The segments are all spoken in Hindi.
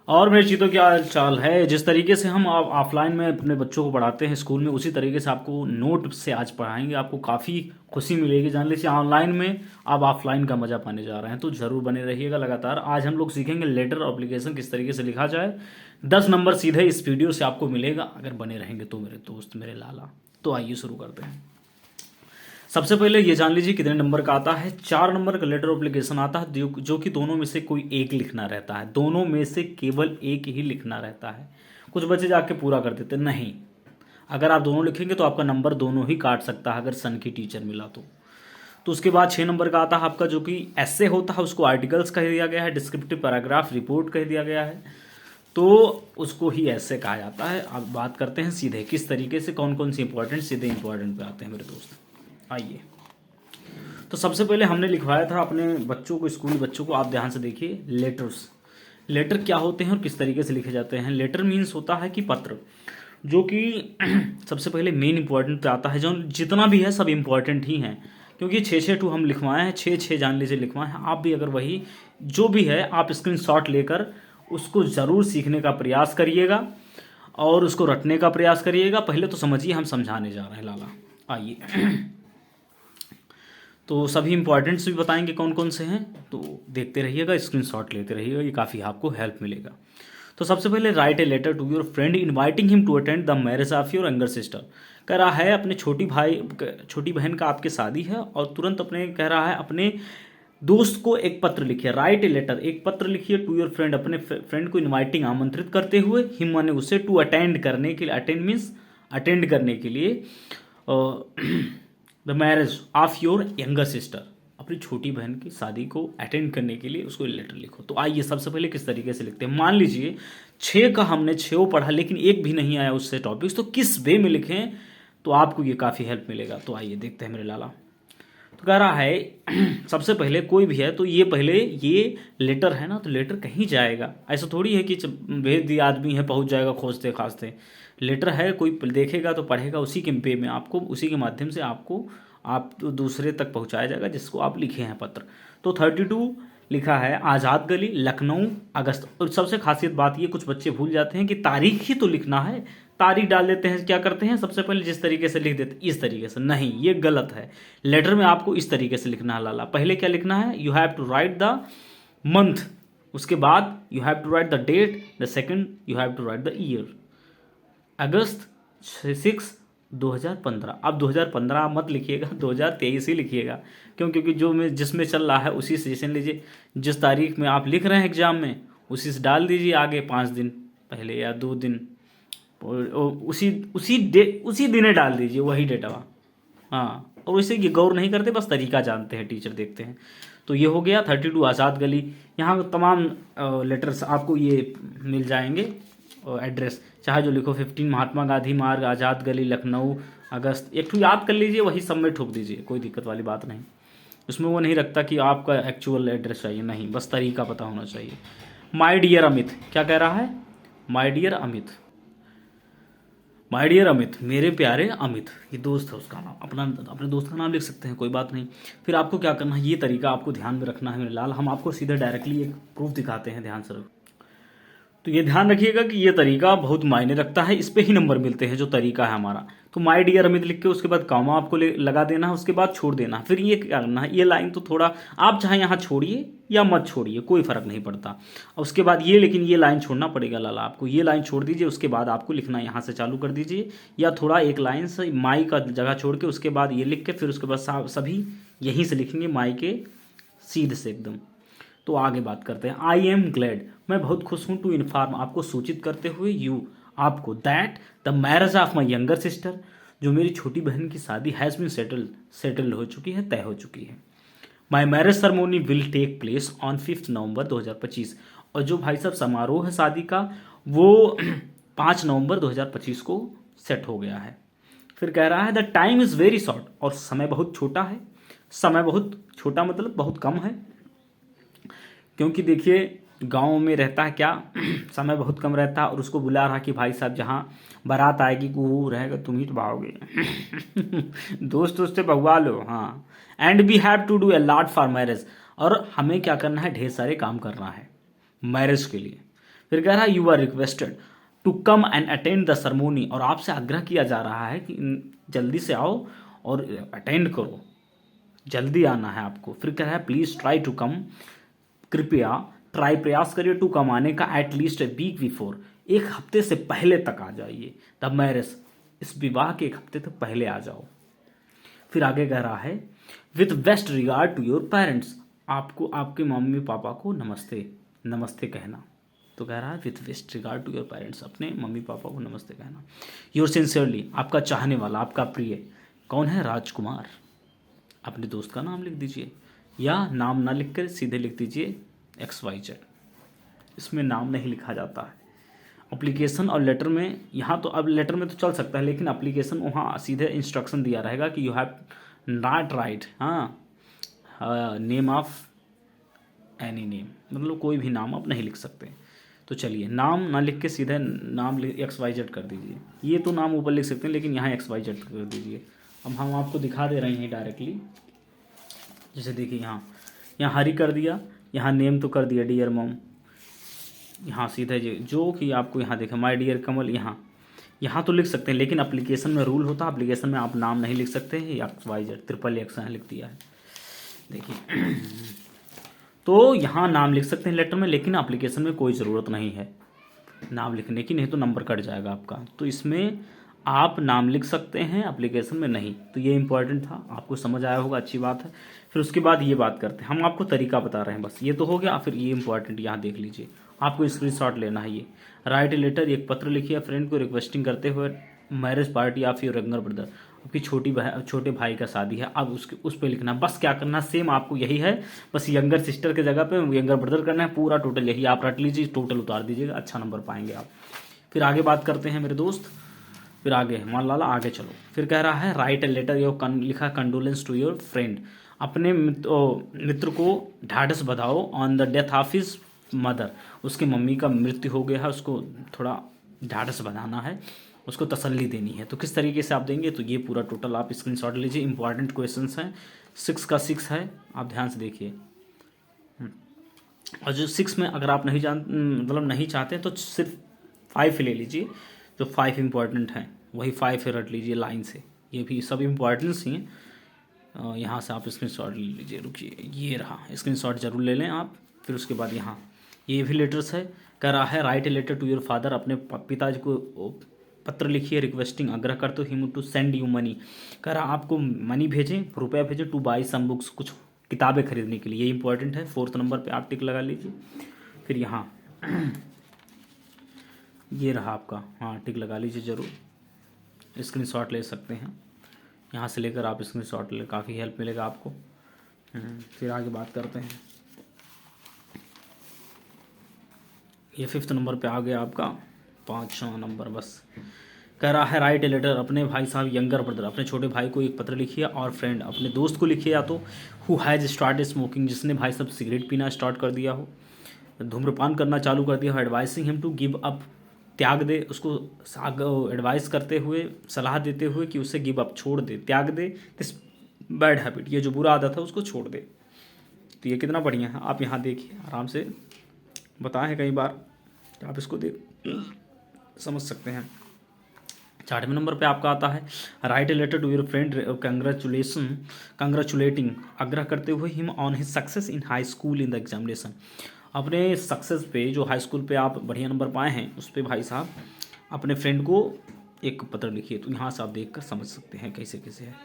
और मेरे चीतों क्या हाल चाल है। जिस तरीके से हम ऑफलाइन में अपने बच्चों को पढ़ाते हैं स्कूल में, उसी तरीके से आपको नोट से आज पढ़ाएंगे। आपको काफ़ी खुशी मिलेगी। जान लीजिए ऑनलाइन में आप ऑफलाइन का मजा पाने जा रहे हैं, तो जरूर बने रहिएगा लगातार। आज हम लोग सीखेंगे लेटर एप्लीकेशन किस तरीके से लिखा जाए। 10 नंबर सीधे इस वीडियो से आपको मिलेगा अगर बने रहेंगे तो मेरे दोस्त, मेरे लाला। तो आइए शुरू करते हैं। सबसे पहले ये जान लीजिए कितने नंबर का आता है। 4 नंबर का लेटर एप्लीकेशन आता है, जो कि दोनों में से कोई एक लिखना रहता है। दोनों में से केवल एक ही लिखना रहता है। कुछ बच्चे जाके पूरा कर देते नहीं। अगर आप दोनों लिखेंगे तो आपका नंबर दोनों ही काट सकता है अगर सन की टीचर मिला तो उसके बाद 6 नंबर का आता है आपका, जो कि ऐसे होता है, उसको आर्टिकल्स कह दिया गया है, डिस्क्रिप्टिव पैराग्राफ, रिपोर्ट कह दिया गया है, तो उसको ही ऐसे कहा जाता है। अब बात करते हैं सीधे किस तरीके से, कौन कौन सी इंपॉर्टेंट, सीधे इंपॉर्टेंट पे आते हैं मेरे दोस्त। आइए, तो सबसे पहले हमने लिखवाया था अपने बच्चों को, स्कूली बच्चों को। आप ध्यान से देखिए, लेटर्स। लेटर क्या होते हैं और किस तरीके से लिखे जाते हैं। लेटर मीन्स होता है कि पत्र, जो कि सबसे पहले मेन इंपॉर्टेंट पे आता है। जो जितना भी है सब इंपॉर्टेंट ही हैं, क्योंकि 6-6 हम लिखवाए हैं, 6-6 जान लीजिए लिखवाए हैं। आप भी अगर वही जो भी है आप स्क्रीनशॉट लेकर उसको ज़रूर सीखने का प्रयास करिएगा और उसको रटने का प्रयास करिएगा। पहले तो समझिए हम समझाने जा रहे हैं लाला। आइए, तो सभी इंपॉर्टेंट्स भी बताएंगे कौन कौन से हैं, तो देखते रहिएगा, स्क्रीनशॉट लेते रहिएगा, ये काफ़ी आपको हेल्प मिलेगा। तो सबसे पहले write a letter to your friend inviting him to attend the marriage of your younger sister. कह रहा है अपने छोटी बहन का आपके शादी है और तुरंत अपने कह रहा है अपने दोस्त को एक पत्र लिखिए। राइट ए लेटर, एक पत्र लिखिए टू योर फ्रेंड, अपने फ्रेंड को इनवाइटिंग, आमंत्रित करते हुए, हिम माने उसे, टू अटेंड करने के लिए, अटेंड मीन्स अटेंड करने के लिए, the marriage of your younger sister, अपनी छोटी बहन की शादी को अटेंड करने के लिए उसको लेटर लिखो। तो आइए सबसे पहले किस तरीके से लिखते हैं। मान लीजिए 6 का हमने 6 पढ़ा लेकिन एक भी नहीं आया उससे टॉपिक्स, तो किस वे में लिखें तो आपको ये काफ़ी हेल्प मिलेगा। तो आइए देखते हैं मेरे लाला। तो कह रहा है सबसे पहले कोई भी है तो ये पहले ये लेटर है ना, तो लेटर कहीं जाएगा। ऐसा थोड़ी है कि भेज दिया आदमी है पहुंच जाएगा खोजते खासते। लेटर है, कोई देखेगा तो पढ़ेगा, उसी के पे में आपको, उसी के माध्यम से आपको आप तो दूसरे तक पहुंचाया जाएगा जिसको आप लिखे हैं पत्र। तो 32 लिखा है आज़ाद गली, लखनऊ, अगस्त। और सबसे खासियत बात ये, कुछ बच्चे भूल जाते हैं कि तारीख ही तो लिखना है। तारीख डाल देते हैं, क्या करते हैं सबसे पहले जिस तरीके से लिख देते, इस तरीके से नहीं, ये गलत है। लेटर में आपको इस तरीके से लिखना है लाला। पहले क्या लिखना है, you have to write the month, उसके बाद you have to write the date, the second you have to write the year. अगस्त 6 2015। अब 2015 मत लिखिएगा, 2023 ही लिखिएगा। क्यों? क्योंकि जो में जिसमें चल रहा है उसी से, जैसे लीजिए जिस तारीख में आप लिख रहे हैं एग्जाम में, उसी से डाल दीजिए आगे 5 दिन पहले या 2 दिन, और उसी दिन डाल दीजिए वही डेटा। हाँ, और वैसे ये गौर नहीं करते, बस तरीका जानते हैं, टीचर देखते हैं। तो ये हो गया 32 आज़ाद गली। यहाँ तमाम लेटर्स आपको ये मिल जाएंगे, एड्रेस चाहे जो लिखो, 15 महात्मा गांधी मार्ग, आज़ाद गली, लखनऊ, अगस्त। एक तो याद कर लीजिए, वही सब में ठोक दीजिए, कोई दिक्कत वाली बात नहीं। उसमें वो नहीं रखता कि आपका एक्चुअल एड्रेस चाहिए, नहीं, बस तरीका पता होना चाहिए। माय डियर अमित, क्या कह रहा है, my dear Amit, my dear Amit, मेरे प्यारे अमित। ये दोस्त है उसका नाम, अपने दोस्त का नाम लिख सकते हैं, कोई बात नहीं। फिर आपको क्या करना है, ये तरीका आपको ध्यान में रखना है मेरे लाल। हम आपको सीधे डायरेक्टली एक प्रूफ दिखाते हैं, ध्यान से रखो। तो ये ध्यान रखिएगा कि ये तरीका बहुत मायने रखता है, इस पे ही नंबर मिलते हैं जो तरीका है हमारा। तो माय डियर अमित लिख के उसके बाद कॉमा आपको लगा देना है, उसके बाद छोड़ देना है। फिर ये क्या करना है, ये लाइन तो थोड़ा आप चाहे यहाँ छोड़िए या मत छोड़िए, कोई फर्क नहीं पड़ता। और उसके बाद ये, लेकिन ये लाइन छोड़ना पड़ेगा लाला आपको, ये लाइन छोड़ दीजिए। उसके बाद आपको लिखना यहाँ से चालू कर दीजिए, या थोड़ा एक लाइन से माई का जगह छोड़ के उसके बाद ये लिख के फिर उसके बाद सभी यहीं से लिखेंगे माई के सीधे से एकदम। तो आगे बात करते हैं। आई एम ग्लैड, मैं बहुत खुश हूँ, टू इन्फॉर्म, आपको सूचित करते हुए, यू, आपको, that the marriage of my younger sister, जो मेरी छोटी बहन की शादी हैज़ बीन सेटल्ड हो चुकी है, तय हो चुकी है। My marriage ceremony will take place on 5 November 2025, और जो भाई साहब समारोह है शादी का वो 5 नवंबर 2025 को सेट हो गया है। फिर कह रहा है the time is very short, और समय बहुत छोटा है। समय बहुत छोटा मतलब बहुत कम है, क्योंकि देखिए गांव में रहता है क्या समय बहुत कम रहता है, और उसको बुला रहा कि भाई साहब जहाँ बारात आएगी वो रहेगा, तुम ही तो भाओगे दोस्त से भगवा लो। हाँ, and we have to do a lot for marriage, और हमें क्या करना है, ढेर सारे काम करना है मैरिज के लिए। फिर कह रहा है you are requested to come and attend the ceremony, और आपसे आग्रह किया जा रहा है कि जल्दी से आओ और अटेंड करो, जल्दी आना है आपको। फिर कह रहा है प्लीज ट्राई टू कम, कृपया ट्राई प्रयास करिए टू कम आने का, at least a week before, एक हफ्ते से पहले तक आ जाइए, द मैरिज, इस विवाह के एक हफ्ते तक पहले आ जाओ। फिर आगे कह रहा है with best regard to your parents, आपको आपके मम्मी पापा को नमस्ते, नमस्ते कहना। तो कह रहा है with best regard to your parents, अपने मम्मी पापा को नमस्ते कहना। योर सिंसियरली, आपका चाहने वाला, आपका प्रिय, कौन है? राजकुमार। अपने दोस्त का नाम लिख दीजिए, या नाम ना लिख कर सीधे लिख दीजिए XYZ, इसमें नाम नहीं लिखा जाता है। अप्लीकेशन और लेटर में, यहाँ तो अब लेटर में तो चल सकता है, लेकिन अप्लीकेशन वहाँ सीधे इंस्ट्रक्शन दिया रहेगा कि you have not write name of any name, मतलब कोई भी नाम आप नहीं लिख सकते। तो चलिए नाम ना लिख के सीधे नाम XYZ कर दीजिए। ये तो नाम ऊपर लिख सकते हैं, लेकिन यहाँ XYZ कर दीजिए। अब हम आपको दिखा दे रहे हैं डायरेक्टली, जैसे देखिए यहाँ हरी कर दिया, यहाँ नेम तो कर दिया डियर मॉम, यहाँ सीधे जो कि आपको यहाँ देखें माय डियर कमल, यहाँ तो लिख सकते हैं, लेकिन एप्लीकेशन में रूल होता है, एप्लीकेशन में आप नाम नहीं लिख सकते हैं, XYZ XXX यहाँ लिख दिया है, देखिए। तो यहाँ नाम लिख सकते हैं लेटर में, लेकिन एप्लीकेशन में कोई ज़रूरत नहीं है नाम लिखने की, नहीं तो नंबर कट जाएगा आपका। तो इसमें आप नाम लिख सकते हैं, एप्लीकेशन में नहीं। तो ये इंपॉर्टेंट था, आपको समझ आया होगा, अच्छी बात है। फिर उसके बाद ये बात करते हैं, हम आपको तरीका बता रहे हैं, बस ये तो हो गया। फिर ये इंपॉर्टेंट यहाँ देख लीजिए, आपको स्क्रीनशॉट लेना है। ये राइट ए लेटर, एक पत्र लिखिए फ्रेंड को रिक्वेस्टिंग करते हुए marriage party of your younger brother, आपकी छोटे भाई का शादी है, अब उसके उस पर लिखना। बस क्या करना, सेम आपको यही है, बस यंगर सिस्टर के जगह पे यंगर ब्रदर करना है, पूरा टोटल यही आप रट लीजिए, टोटल उतार दीजिएगा, अच्छा नंबर पाएंगे आप। फिर आगे बात करते हैं मेरे दोस्त, फिर आगे मान लाला आगे चलो। फिर कह रहा है राइट ए लेटर योर, लिखा कंडोलेंस टू योर फ्रेंड, अपने मित्र को ढाढ़स बधाओ on the death of his mother, उसकी मम्मी का मृत्यु हो गया है, उसको थोड़ा ढाढ़स बधाना है, उसको तसल्ली देनी है। तो किस तरीके से आप देंगे, तो ये पूरा टोटल आप स्क्रीनशॉट लीजिए। इंपॉर्टेंट क्वेश्चंस हैं, 6 का 6 है, आप ध्यान से देखिए। और जो 6 में अगर आप मतलब नहीं चाहते तो सिर्फ 5 ले लीजिए, जो 5 इंपॉर्टेंट हैं वही 5 रट लीजिए लाइन से, ये भी सब इंपॉर्टेंस ही हैं। यहाँ से आप स्क्रीनशॉट ले लीजिए, रुकिए ये रहा, स्क्रीनशॉट जरूर ले लें आप। फिर उसके बाद यहाँ ये भी लेटर्स है, कह रहा है write a letter to your father, अपने पिताजी को पत्र लिखिए रिक्वेस्टिंग, आग्रह करते हो him to send you money, कह रहा आपको मनी भेजें, रुपया भेजें, टू बाई सम बुक्स, कुछ किताबें खरीदने के लिए, ये इंपॉर्टेंट है। 4th नंबर पे आप टिक लगा लीजिए। फिर यहाँ ये रहा आपका, हाँ टिक लगा लीजिए जरूर, स्क्रीनशॉट ले सकते हैं, यहाँ से लेकर आप स्क्रीनशॉट ले, काफ़ी हेल्प मिलेगा आपको। फिर आगे बात करते हैं, ये 5th नंबर पे आ गया आपका, 5वां नंबर बस। कह रहा है राइट ए लेटर, अपने भाई साहब यंगर ब्रदर, अपने छोटे भाई को एक पत्र लिखिए, और फ्रेंड, अपने दोस्त को लिखिए, या तो हु हैज़ स्टार्टेड स्मोकिंग, जिसने भाई साहब सिगरेट पीना स्टार्ट कर दिया हो, धूम्रपान करना चालू कर दिया हो, advising him to give up, त्याग दे, उसको एडवाइस करते हुए, सलाह देते हुए कि उसे गिव अप, छोड़ दे, त्याग दे, दिस बैड हैबिट, ये जो बुरा आदत है उसको छोड़ दे। तो ये कितना बढ़िया है, आप यहाँ देखिए आराम से, बताए हैं कई बार, आप इसको समझ सकते हैं। 4वें नंबर पे आपका आता है write a letter to your friend congratulating, आग्रह करते हुए him on his success in high school in the examination, अपने सक्सेस पे, जो हाई स्कूल पे आप बढ़िया नंबर पाए हैं उस पर भाई साहब अपने फ्रेंड को एक पत्र लिखिए। तो यहाँ से आप देख कर समझ सकते हैं कैसे कैसे है।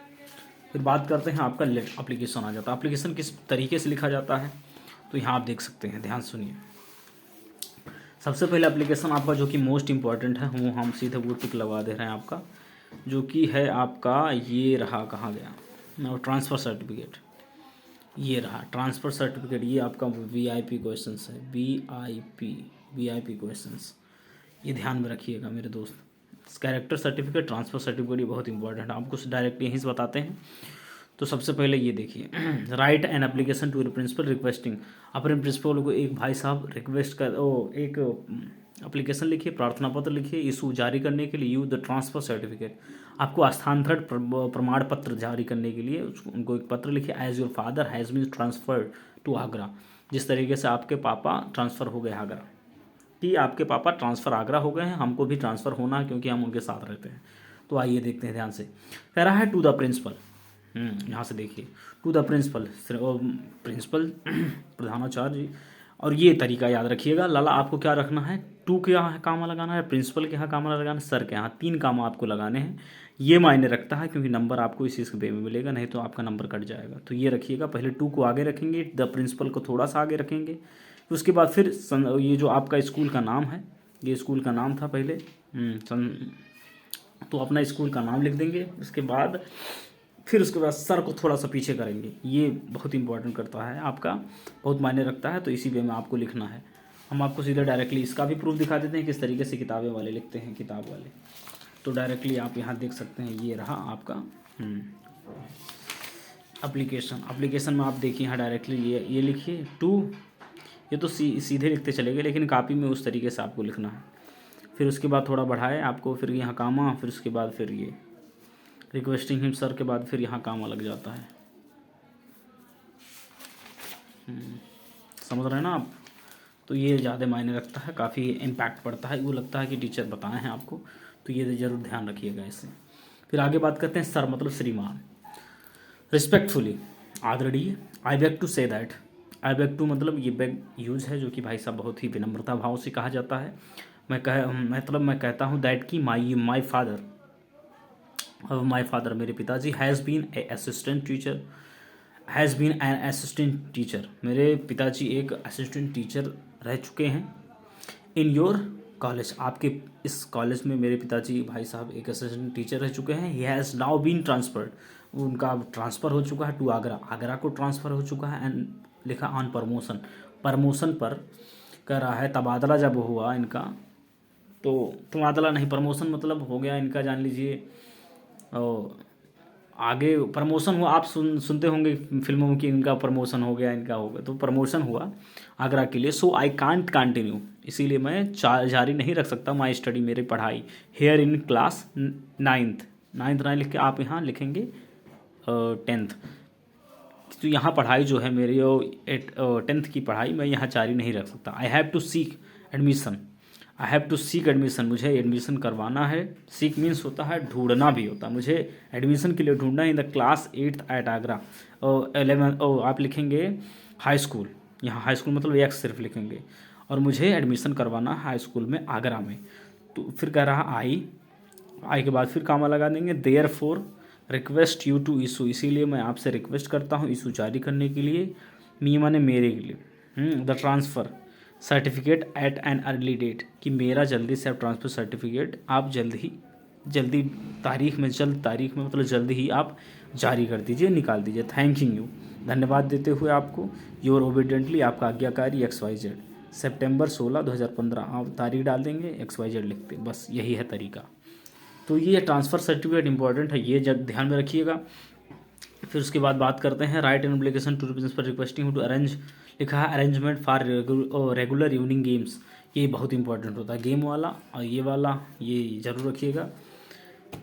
फिर बात करते हैं आपका एप्लीकेशन आ जाता है, एप्लीकेशन किस तरीके से लिखा जाता है, तो यहाँ आप देख सकते हैं, ध्यान सुनिए। सबसे पहले एप्लीकेशन आपका जो कि मोस्ट इंपॉर्टेंट है, वो हम सीधे वो टिक लगा दे रहे हैं आपका, जो कि है आपका ये रहा, कहाँ गया, ट्रांसफ़र सर्टिफिकेट, ये रहा ट्रांसफ़र सर्टिफिकेट, ये आपका VIP क्वेश्चंस है, VIP क्वेश्चंस, ये ध्यान में रखिएगा मेरे दोस्त। कैरेक्टर सर्टिफिकेट, ट्रांसफ़र सर्टिफिकेट, ये बहुत इंपॉर्टेंट है, आपको डायरेक्ट यहीं से बताते हैं। तो सबसे पहले ये देखिए, write an application to your principal requesting, अपने प्रिंसिपल को एक भाई साहब रिक्वेस्ट कर एक एप्लीकेशन लिखिए, प्रार्थना पत्र लिखिए, इशू जारी करने के लिए, यूज द ट्रांसफ़र सर्टिफिकेट, आपको स्थानांतरण प्रमाण पत्र जारी करने के लिए उनको एक पत्र लिखिए, as your father has been transferred to Agra, जिस तरीके से आपके पापा ट्रांसफ़र हो गए आगरा। कि आपके पापा ट्रांसफ़र आगरा हो गए हैं, हमको भी ट्रांसफ़र होना है क्योंकि हम उनके साथ रहते हैं। तो आइए देखते हैं ध्यान से। कह रहा है टू द प्रिंसिपल, यहाँ से देखिए, टू द प्रिंसिपल, प्रिंसिपल प्रधानाचार्य जी। और ये तरीका याद रखिएगा, लाला आपको क्या रखना है, टू के यहाँ कामा लगाना है, प्रिंसिपल के यहाँ कामा लगाना है, सर के यहाँ, 3 कामा आपको लगाने हैं। ये मायने रखता है क्योंकि नंबर आपको इसी वे में मिलेगा, नहीं तो आपका नंबर कट जाएगा। तो ये रखिएगा, पहले टू को आगे रखेंगे, द प्रिंसिपल को थोड़ा सा आगे रखेंगे, फिर उसके बाद फिर ये जो आपका स्कूल का नाम है, ये स्कूल का नाम था पहले, तो अपना स्कूल का नाम लिख देंगे। उसके बाद फिर उसके बाद सर को थोड़ा सा पीछे करेंगे। ये बहुत इंपॉर्टेंट करता है आपका, बहुत मायने रखता है, तो इसी वे में आपको लिखना है। हम आपको सीधा डायरेक्टली इसका भी प्रूफ दिखा देते हैं किस तरीके से किताबें वाले लिखते हैं, किताब वाले। तो डायरेक्टली आप यहाँ देख सकते हैं, ये रहा आपका एप्लीकेशन में आप देखिए यहाँ डायरेक्टली ये लिखिए टू, ये तो सीधे लिखते चलेंगे, लेकिन कॉपी में उस तरीके से आपको लिखना है। फिर उसके बाद थोड़ा बढ़ाए आपको, फिर यहाँ कामा, फिर उसके बाद फिर ये रिक्वेस्टिंग हिम सर के बाद फिर यहाँ कामा लग जाता है। समझ रहे हैं ना आप? तो ये ज़्यादा मायने रखता है, काफ़ी इम्पैक्ट पड़ता है, वो लगता है कि टीचर बताए हैं आपको, तो ये ज़रूर ध्यान रखिएगा इससे। फिर आगे बात करते हैं, सर मतलब श्रीमान, रिस्पेक्टफुली, आदरणीय। I beg to say that, I beg to मतलब ये बेग यूज है जो कि भाई साहब बहुत ही विनम्रता भाव से कहा जाता है। मैं कहता हूँ दैट कि माई फादर मेरे पिताजी has been an assistant teacher, मेरे पिताजी एक असिस्टेंट टीचर रह चुके हैं। इन योर कॉलेज, आपके इस कॉलेज में मेरे पिताजी भाई साहब एक असिस्टेंट टीचर रह चुके हैं। He has now been transferred, उनका ट्रांसफ़र हो चुका है टू आगरा, आगरा को ट्रांसफ़र हो चुका है। एंड लिखा ऑन प्रमोशन पर कह रहा है, तबादला जब हुआ इनका, तो तबादला नहीं, प्रमोशन मतलब हो गया इनका, जान लीजिए आगे प्रमोशन हुआ। आप सुनते होंगे फिल्मों में कि इनका प्रमोशन हो गया, इनका हो गया, तो प्रमोशन हुआ आगरा के लिए। सो आई कांट कंटिन्यू, इसीलिए मैं जारी नहीं रख सकता माई स्टडी, मेरी पढ़ाई, हेयर इन क्लास 9th ना लिख के आप यहाँ लिखेंगे 10th। तो यहाँ पढ़ाई जो है मेरी 10th की पढ़ाई मैं यहाँ जारी नहीं रख सकता। I have to seek admission, मुझे एडमिशन करवाना है। सीक मीन्स होता है ढूंढना भी होता है, मुझे एडमिशन के लिए ढूंढना है in the class 8th at Agra. 11 आप लिखेंगे हाई स्कूल, यहाँ हाई स्कूल मतलब एक सिर्फ लिखेंगे, और मुझे एडमिशन करवाना है हाई स्कूल में आगरा में। तो फिर कह रहा आई के बाद फिर कामा लगा देंगे, therefore request you to issue, इसीलिए मैं आपसे रिक्वेस्ट करता हूँ इशू जारी करने के लिए। मी माने मेरे के लिए, the transfer certificate at an early date, कि मेरा जल्दी से आप ट्रांसफ़र सर्टिफिकेट आप जल्दी तारीख में मतलब जल्दी ही आप जारी कर दीजिए, निकाल दीजिए। थैंकिंग यू, धन्यवाद देते हुए आपको। योर ओबीडियंटली, आपका आज्ञाकारी XYZ, सितंबर 16 2015, आप तारीख डाल देंगे, XYZ लिखते, बस यही है तरीका। तो ये ट्रांसफ़र सर्टिफिकेट इंपॉर्टेंट है, ये ध्यान में रखिएगा। फिर उसके बाद बात करते हैं, write an application to principal requesting to arrange, लिखा है arrangement for regular evening games, ये बहुत इंपॉर्टेंट होता है, गेम वाला और ये वाला, ये ज़रूर रखिएगा।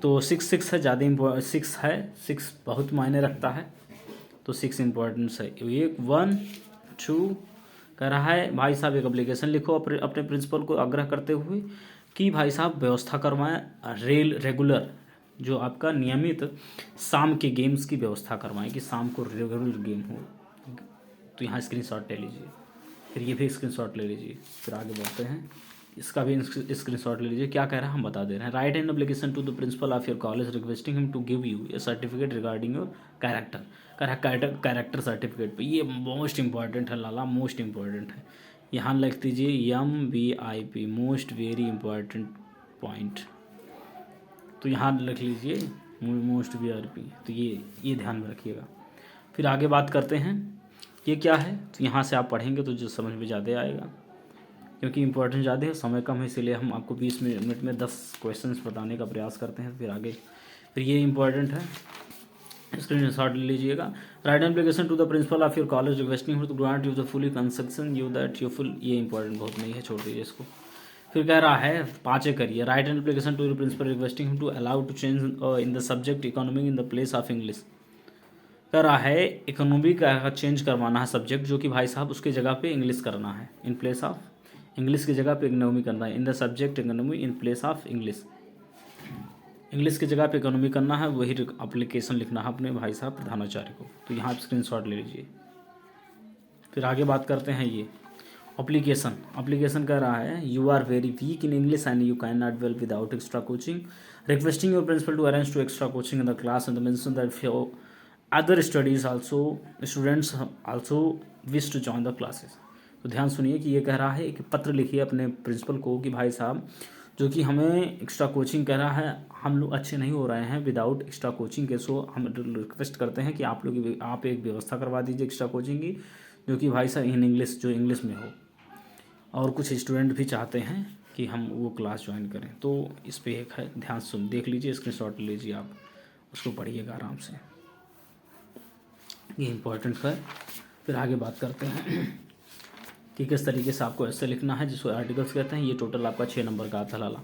तो 6 है, ज़्यादा 6 है, 6 बहुत मायने रखता है, तो 6 इंपॉर्टेंस है। ये 1 2 कह रहा है, भाई साहब एक एप्लीकेशन लिखो अपने प्रिंसिपल को आग्रह करते हुए कि भाई साहब व्यवस्था करवाएं रेगुलर, जो आपका नियमित शाम के गेम्स की व्यवस्था करवाएं, कि शाम को रेगुलर गेम हो। तो यहाँ स्क्रीनशॉट ले लीजिए, फिर ये भी स्क्रीनशॉट ले लीजिए, फिर आगे बढ़ते हैं, इसका भी स्क्रीनशॉट ले लीजिए। क्या कह रहा है हम बता दे रहे हैं। Write an application to the principal of your college requesting him to give you a certificate regarding your character, character certificate पे, ये मोस्ट इंपॉर्टेंट है लाला, मोस्ट इंपॉर्टेंट है। यहाँ लिख दीजिए MVIP, most very important point, तो यहाँ लिख लीजिए मोस्ट VIP, तो ये ध्यान में रखिएगा। फिर आगे बात करते हैं, ये क्या है, तो यहाँ से आप पढ़ेंगे तो जो समझ में ज़्यादा आएगा, क्योंकि इंपॉर्टेंट ज़्यादा है, समय कम है, इसीलिए हम आपको 20 मिनट में 10 क्वेश्चंस बताने का प्रयास करते हैं। फिर आगे, फिर ये इंपॉर्टेंट है, स्क्रीनशॉट ले लीजिएगा। Write application to the principal of your college requesting to grant you the fully concession you that you full, ये इंपॉर्टेंट बहुत नहीं है, छोड़ दीजिए इसको। फिर कह रहा है 5 करिए, write an application to the principal requesting him to allow to change in the subject economic in the place of English, कह रहा है इकोनॉमी का चेंज करवाना है सब्जेक्ट, जो कि भाई साहब उसके जगह पे इंग्लिश करना है, इन प्लेस ऑफ इंग्लिश की जगह पे इकोनॉमी करना है, in the subject economy in place of English. English की जगह पे इकोनॉमी करना है, वही एप्लीकेशन लिखना है अपने भाई साहब प्रधानाचार्य को। तो यहाँ आप स्क्रीनशॉट ले लीजिए। फिर आगे बात करते हैं ये एप्लीकेशन। एप्लीकेशन कह रहा है you are very weak in English and you can not well without extra coaching, requesting your principal to arrange to extra coaching in the class and mention that for other studies also students also wish to join the classes. तो ध्यान सुनिए कि ये कह रहा है कि पत्र लिखिए अपने प्रिंसिपल को कि भाई साहब जो कि हमें एक्स्ट्रा कोचिंग कह रहा है, हम लोग अच्छे नहीं हो रहे हैं विदाउट एक्स्ट्रा कोचिंग के, सो हम रिक्वेस्ट करते हैं कि आप एक व्यवस्था करवा दीजिए एक्स्ट्रा कोचिंग की, जो कि भाई साहब इन इंग्लिश जो इंग्लिश में हो। और कुछ स्टूडेंट भी चाहते हैं कि हम वो क्लास ज्वाइन करें। तो इस पर एक है, ध्यान सुन देख लीजिए, स्क्रीनशॉट लीजिए, आप उसको पढ़िएगा आराम से, ये इम्पोर्टेंट है। फिर आगे बात करते हैं कि किस तरीके से आपको ऐसे लिखना है, जिसको आर्टिकल्स कहते हैं। ये टोटल आपका 6 नंबर का आता लाला।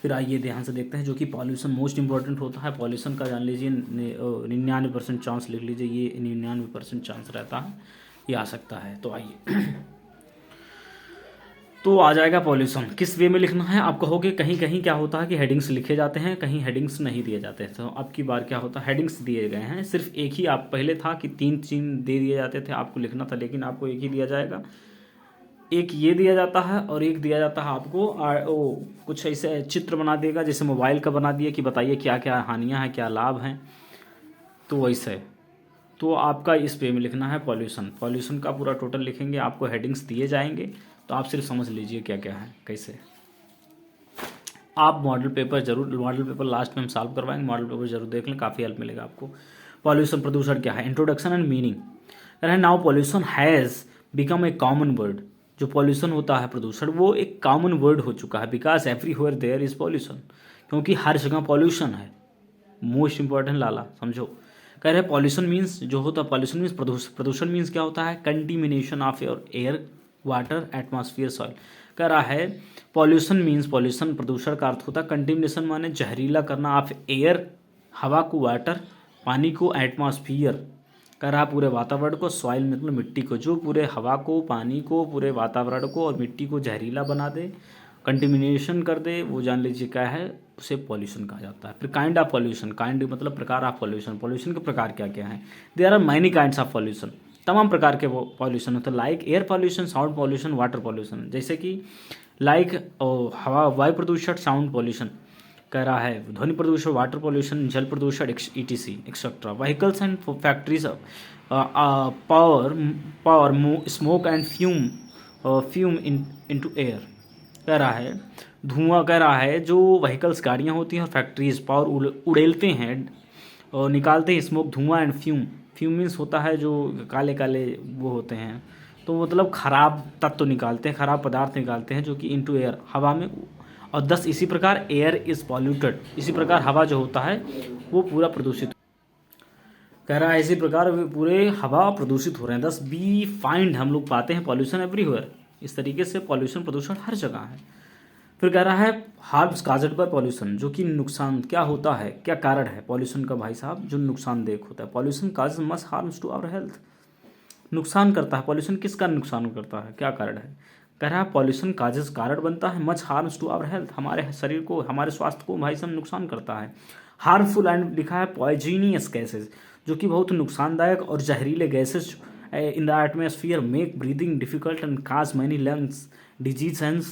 फिर आइए ध्यान से देखते हैं जो कि पॉल्यूशन मोस्ट इंपॉर्टेंट होता है। पॉल्यूशन का जान लीजिए 99% चांस लिख लीजिए, ये 99% चांस रहता है, ये आ सकता है। तो आइए तो आ जाएगा पॉल्यूशन। किस वे में लिखना है आप कहोगे, कहीं कहीं क्या होता है कि हेडिंग्स लिखे जाते हैं, कहीं हेडिंग्स नहीं दिए जाते हैं। तो अब की बार क्या होता है, हेडिंग्स दिए गए हैं। सिर्फ एक ही, आप पहले था कि 3 दे दिए जाते थे आपको लिखना था, लेकिन आपको एक ही दिया जाएगा। एक ये दिया जाता है और एक दिया जाता है आपको कुछ ऐसे चित्र बना देगा, जैसे मोबाइल का बना दिया कि बताइए क्या क्या हानियाँ हैं क्या लाभ हैं, तो वैसे। तो आपका इस पे में लिखना है पॉल्यूशन। पॉल्यूशन का पूरा टोटल लिखेंगे, आपको हेडिंग्स दिए जाएंगे, तो आप सिर्फ समझ लीजिए क्या क्या है कैसे। आप मॉडल पेपर लास्ट में हम सॉल्व करवाएंगे, मॉडल पेपर जरूर देख लें, काफ़ी हेल्प मिलेगा आपको। पॉल्यूशन प्रदूषण क्या है, इंट्रोडक्शन एंड मीनिंग। कह रहे हैं now pollution has become a common word. जो पॉल्यूशन होता है प्रदूषण, वो एक कॉमन वर्ड हो चुका है, because everywhere there is pollution, क्योंकि हर जगह पॉल्यूशन है। मोस्ट इंपॉर्टेंट लाला समझो। कह रहे हैं पॉल्यूशन मीन्स जो होता है, पॉल्यूशन मीन्स प्रदूषण मीन्स क्या होता है, कंटिमिनेशन of your air water atmosphere soil. कह रहा है पॉल्यूशन मीन्स, पॉल्यूशन प्रदूषण का अर्थ होता है कंटिमिनेशन माने जहरीला करना ऑफ एयर हवा को, वाटर पानी को, एटमॉस्फियर कह रहा पूरे वातावरण को, सॉइल मतलब मिट्टी को, जो पूरे हवा को, पानी को, पूरे वातावरण को और मिट्टी को जहरीला बना दे, कंटिमिनेशन कर दे, वो जान लीजिए क्या है, उसे पॉल्यूशन कहा जाता है। फिर काइंड ऑफ पॉल्यूशन, काइंड मतलब प्रकार ऑफ पॉल्यूशन। पॉल्यूशन के प्रकार क्या क्या हैं, there are many kinds of pollution. तमाम प्रकार के पॉल्यूशन होते हैं, like air pollution, sound pollution, water pollution. जैसे कि लाइक हवा वायु प्रदूषण, साउंड पॉल्यूशन कह रहा है, ध्वनि प्रदूषण, वाटर पॉल्यूशन, जल प्रदूषण, ETC etcetera. Vehicles and factories, power smoke and fume into air. कह रहा है धुआं, कह रहा है जो व्हीकल्स गाड़ियाँ होती हैं और फैक्ट्रीज पावर उड़ेलते हैं और निकालते हैं स्मोक धुआं एंड फ्यूम मीन्स होता है जो काले काले वो होते हैं, तो मतलब खराब तत्व निकालते हैं, खराब पदार्थ निकालते हैं जो कि इनटू एयर हवा में। और 10 इसी प्रकार एयर इज पॉल्यूटेड, इसी प्रकार हवा जो होता है वो पूरा प्रदूषित कह रहा है, इसी प्रकार पूरे हवा प्रदूषित हो रहे हैं। 10 बी फाइंड, हम लोग पाते हैं पॉल्यूशन एवरीवेयर। इस तरीके से पॉल्यूशन प्रदूषण हर जगह है। फिर कह रहा है हार्म्स काज्ड बाय पॉल्यूशन, जो कि नुकसान क्या होता है, क्या कारण है पॉल्यूशन का भाई साहब, जो नुकसानदेह होता है। Pollution cause much harms to our health, नुकसान करता है। पॉल्यूशन किसका नुकसान करता है, क्या कारण है, कह रहा है पॉल्यूशन काजेस कारण बनता है, much harms to our health, हमारे शरीर को, हमारे स्वास्थ्य को भाई साहब नुकसान करता है। हार्मफुल एंड लिखा है पॉइजनियस गैसेज, जो कि बहुत नुकसानदायक और जहरीले gases in the atmosphere make breathing difficult and cause many lungs disease and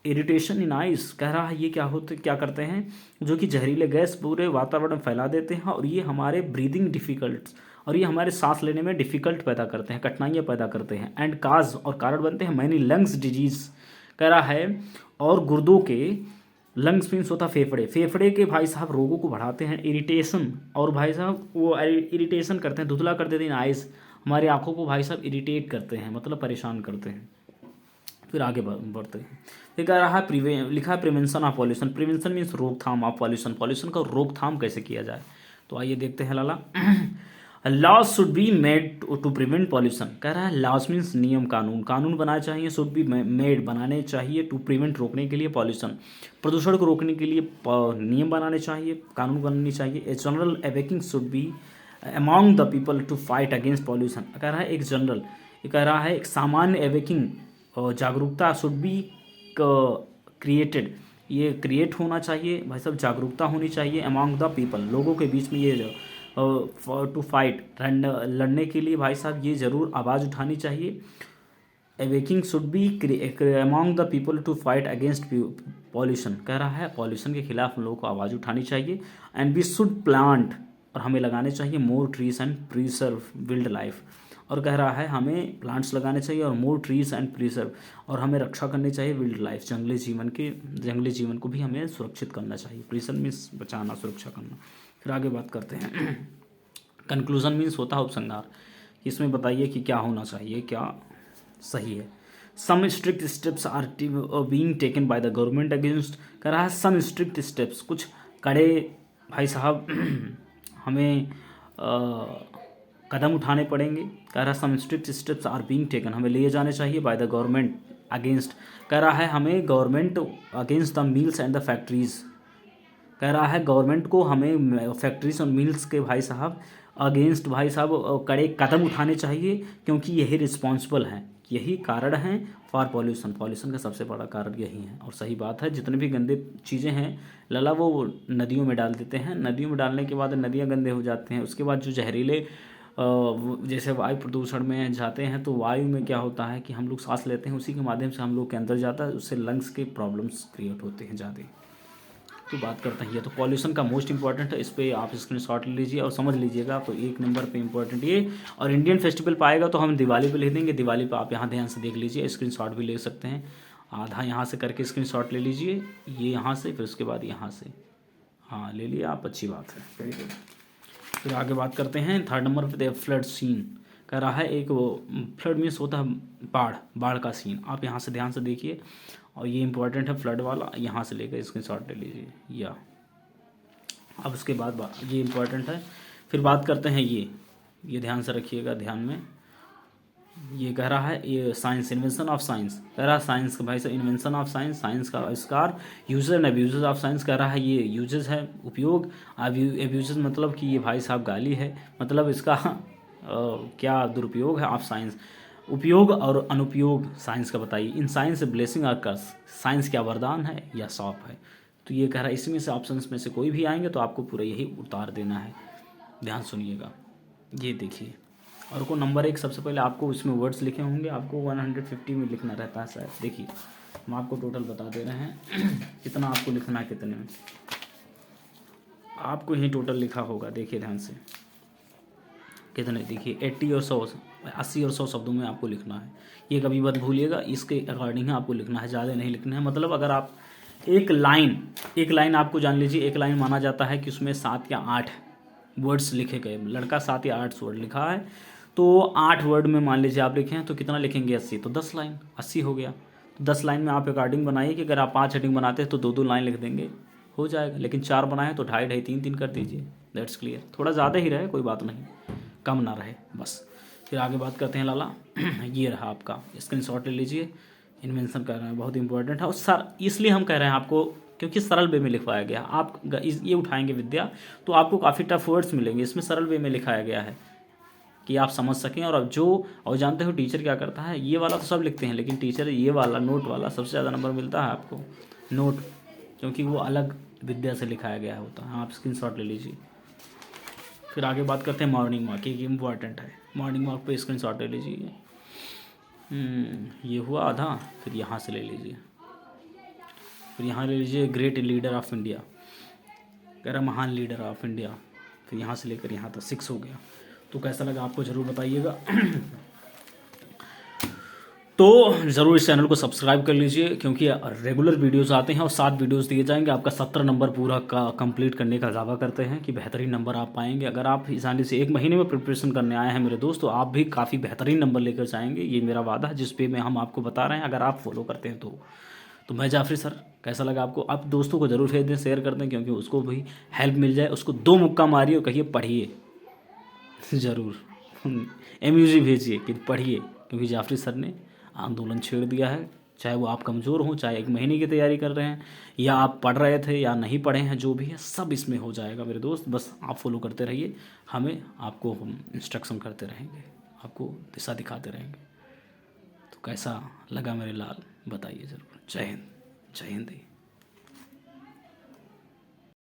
irritation in eyes. कह रहा है ये क्या करते हैं, जो कि जहरीले गैस पूरे वातावरण में फैला देते हैं और ये हमारे ब्रीदिंग डिफिकल्ट, और ये हमारे सांस लेने में डिफिकल्ट पैदा करते हैं, कठिनाइयाँ पैदा करते हैं। एंड काज और कारण बनते हैं मैनी लंग्स डिजीज। कह रहा है और गुर्दों के, लंग्स मीन्स होता फेफड़े, फेफड़े के भाई साहब रोगों को बढ़ाते हैं। इरिटेशन, और भाई साहब वो इरिटेशन करते हैं, धुधला कर देते हैं। आइज, हमारी आंखों को भाई साहब इरिटेट करते हैं, मतलब परेशान करते हैं। फिर आगे बढ़ते हैं। ये कह रहा है लिखा है prevention of pollution. Prevention means रोकथाम ऑफ पॉल्यूशन, पॉल्यूशन का रोकथाम कैसे किया जाए। तो आइए देखते हैं लाला। Laws should be made to prevent pollution. कह रहा है लॉज मीन्स नियम, कानून बनाने चाहिए, शुड बी मेड बनाने चाहिए, टू प्रिवेंट रोकने के लिए, पॉल्यूशन प्रदूषण को रोकने के लिए नियम बनाने चाहिए, कानून बनानी चाहिए। A general awakening should be among the people to fight against pollution. कह रहा है एक जनरल, ये कह रहा है एक सामान्य अवेकिंग और जागरूकता शुड बी क्रिएटेड, ये क्रिएट होना चाहिए भाई साहब, जागरूकता होनी चाहिए अमॉन्ग द पीपल, लोगों के बीच में ये टू फाइट, लड़ने के लिए भाई साहब ये ज़रूर आवाज़ उठानी चाहिए। Awaking should be among the people to fight against pollution, कह रहा है पॉल्यूशन के खिलाफ हम लोगों को आवाज़ उठानी चाहिए। एंड वी शुड प्लांट, और हमें लगाने चाहिए more trees and preserve wild life, और कह रहा है हमें प्लांट्स लगाने चाहिए और मोर ट्रीज एंड प्रिजर्व, और हमें रक्षा करनी चाहिए विल्ड लाइफ, जंगली जीवन को भी हमें सुरक्षित करना चाहिए। प्रिजर्व मीन्स बचाना, सुरक्षा करना। फिर आगे बात करते हैं कंक्लूजन मीन्स होता है उपसंहार, इसमें बताइए कि क्या होना चाहिए, क्या सही है। Some strict steps are being taken by the government against, कह रहा है सम स्ट्रिक्ट स्टेप्स, कुछ कड़े भाई साहब हमें कदम उठाने पड़ेंगे। कह रहा है some strict steps are being taken, हमें लिए जाने चाहिए बाय द गवर्नमेंट अगेंस्ट, कह रहा है हमें government against the mills and the factories, कह रहा है गवर्नमेंट को हमें फैक्ट्रीज और मिल्स के भाई साहब अगेंस्ट भाई साहब कड़े कदम उठाने चाहिए, क्योंकि यही रिस्पॉन्सिबल हैं, यही कारण हैं फॉर पॉल्यूशन, पॉल्यूशन का सबसे बड़ा कारण यही है। और सही बात है, जितने भी गंदे चीज़ें हैं लला वो नदियों में डाल देते हैं, नदियों में डालने के बाद नदियाँ गंदे हो जाते हैं, उसके बाद जो जहरीले जैसे वायु प्रदूषण में जाते हैं तो वायु में क्या होता है कि हम लोग सांस लेते हैं, उसी के माध्यम से हम लोग के अंदर जाता है, उससे लंग्स के प्रॉब्लम्स क्रिएट होते हैं ज़्यादा। तो बात करते हैं ये तो पॉल्यूशन का मोस्ट इंपॉर्टेंट है, इस पर आप स्क्रीनशॉट ले लीजिए और समझ लीजिएगा। तो एक नंबर पे इंपॉर्टेंट ये, और इंडियन फेस्टिवल पाएगा तो हम दिवाली पे लिख देंगे, दिवाली पे आप यहाँ ध्यान से देख लीजिए, स्क्रीनशॉट भी ले सकते हैं, आधा यहाँ से करके स्क्रीनशॉट ले लीजिए, ये यहाँ से, फिर उसके बाद यहाँ से, हाँ ले लिए आप, अच्छी बात है, वेरी गुड। फिर आगे बात करते हैं थर्ड नंबर पे फ्लड सीन, कह रहा है एक वो फ्लड मीन्स होता है बाढ़, बाढ़ का सीन, आप यहाँ से ध्यान से देखिए, और ये इंपॉर्टेंट है फ्लड वाला, यहाँ से लेकर स्क्रीनशॉट ले लीजिए या। अब उसके बाद ये इंपॉर्टेंट है। फिर बात करते हैं ये ध्यान से रखिएगा, ध्यान में ये कह रहा है ये साइंस, इन्वेंशन ऑफ साइंस, कह रहा है साइंस का भाई साहब इन्वेंशन ऑफ साइंस, साइंस का आविष्कार, uses and abuses of science, कह रहा है ये यूजेस है उपयोग, अब्यूजेस मतलब कि ये भाई साहब गाली है, मतलब इसका क्या दुरुपयोग है ऑफ साइंस, उपयोग और अनुपयोग साइंस का बताइए। इन साइंस ब्लेसिंग और कर्स, साइंस क्या वरदान है या सौंप है। तो ये कह रहा है इसमें से ऑप्शंस में से कोई भी आएंगे तो आपको पूरा यही उतार देना है, ध्यान सुनिएगा। ये देखिए, और को नंबर 1 सबसे पहले आपको इसमें वर्ड्स लिखे होंगे, आपको 150 में लिखना रहता है शायद, देखिए हम आपको टोटल बता दे रहे हैं कितना आपको लिखना है, कितने में आपको यही टोटल लिखा होगा, देखिए ध्यान से कितने, देखिए 80 और 100, 80 और 100 शब्दों में आपको लिखना है, ये कभी मत भूलिएगा, इसके अकॉर्डिंग आपको लिखना है, ज़्यादा नहीं लिखना है। मतलब अगर आप एक लाइन आपको जान लीजिए, एक लाइन माना जाता है कि उसमें 7 या 8 वर्ड्स लिखे गए, लड़का 7 या 8 वर्ड लिखा है, तो 8 वर्ड में मान लीजिए आप लिखे हैं तो कितना लिखेंगे 80, तो 10 लाइन 80 हो गया। तो 10 लाइन में आप अकॉर्डिंग बनाइए कि अगर आप 5 हेडिंग बनाते हैं तो 2-2 लाइन लिख देंगे, हो जाएगा, लेकिन 4 बनाए तो 2.5-2.5 3-3 कर दीजिए, दैट्स क्लियर। थोड़ा ज़्यादा ही रहे कोई बात नहीं, कम ना रहे बस। फिर आगे बात करते हैं लाला ये रहा आपका, स्क्रीनशॉट ले लीजिए, इन्वेंशन कर रहे हैं बहुत इंपॉर्टेंट है, और सर इसलिए हम कह रहे हैं आपको क्योंकि सरल वे में लिखवाया गया, आप ये उठाएंगे विद्या तो आपको काफ़ी टफ वर्ड्स मिलेंगे, इसमें सरल वे में लिखाया गया है कि आप समझ सकें। और अब और जानते हो टीचर क्या करता है, ये वाला तो सब लिखते हैं, लेकिन टीचर ये वाला नोट वाला सबसे ज़्यादा नंबर मिलता है आपको, नोट, क्योंकि वो अलग विद्या से लिखाया गया होता है। आप स्क्रीनशॉट ले लीजिए। फिर आगे बात करते हैं मॉर्निंग वॉक, ये इम्पॉर्टेंट है, मॉर्निंग वॉक पे स्क्रीनशॉट ले लीजिए। ये हुआ आधा, फिर यहाँ से ले लीजिए, फिर यहाँ ले लीजिए ग्रेट लीडर ऑफ इंडिया, कह रहा महान लीडर ऑफ इंडिया, फिर यहाँ से लेकर यहाँ तक 6 हो गया। तो कैसा लगा आपको ज़रूर बताइएगा तो ज़रूर इस चैनल को सब्सक्राइब कर लीजिए, क्योंकि रेगुलर वीडियोस आते हैं और 7 वीडियोस दिए जाएंगे, आपका 17 नंबर पूरा का कंप्लीट करने का दावा करते हैं कि बेहतरीन नंबर आप पाएंगे। अगर आप आसानी से 1 महीने में प्रिपरेशन करने आए हैं मेरे दोस्त, तो आप भी काफ़ी बेहतरीन नंबर लेकर जाएंगे, ये मेरा वादा है, जिस पे मैं हम आपको बता रहे हैं, अगर आप फॉलो करते हैं तो मैं जाफरी सर, कैसा लगा आपको? आप दोस्तों को ज़रूर भेज दें, शेयर कर दें, क्योंकि उसको भी हेल्प मिल जाए, उसको 2 मुक्का मारिए और कहिए पढ़िए ज़रूर MUG भेजिए कि पढ़िए, क्योंकि जाफरी सर ने आंदोलन छेड़ दिया है, चाहे वो आप कमज़ोर हों, चाहे 1 महीने की तैयारी कर रहे हैं, या आप पढ़ रहे थे या नहीं पढ़े हैं, जो भी है सब इसमें हो जाएगा मेरे दोस्त, बस आप फॉलो करते रहिए, हमें आपको हम इंस्ट्रक्शन करते रहेंगे, आपको दिशा दिखाते रहेंगे। तो कैसा लगा मेरे लाल, बताइए ज़रूर। जय हिंद। जय हिंद।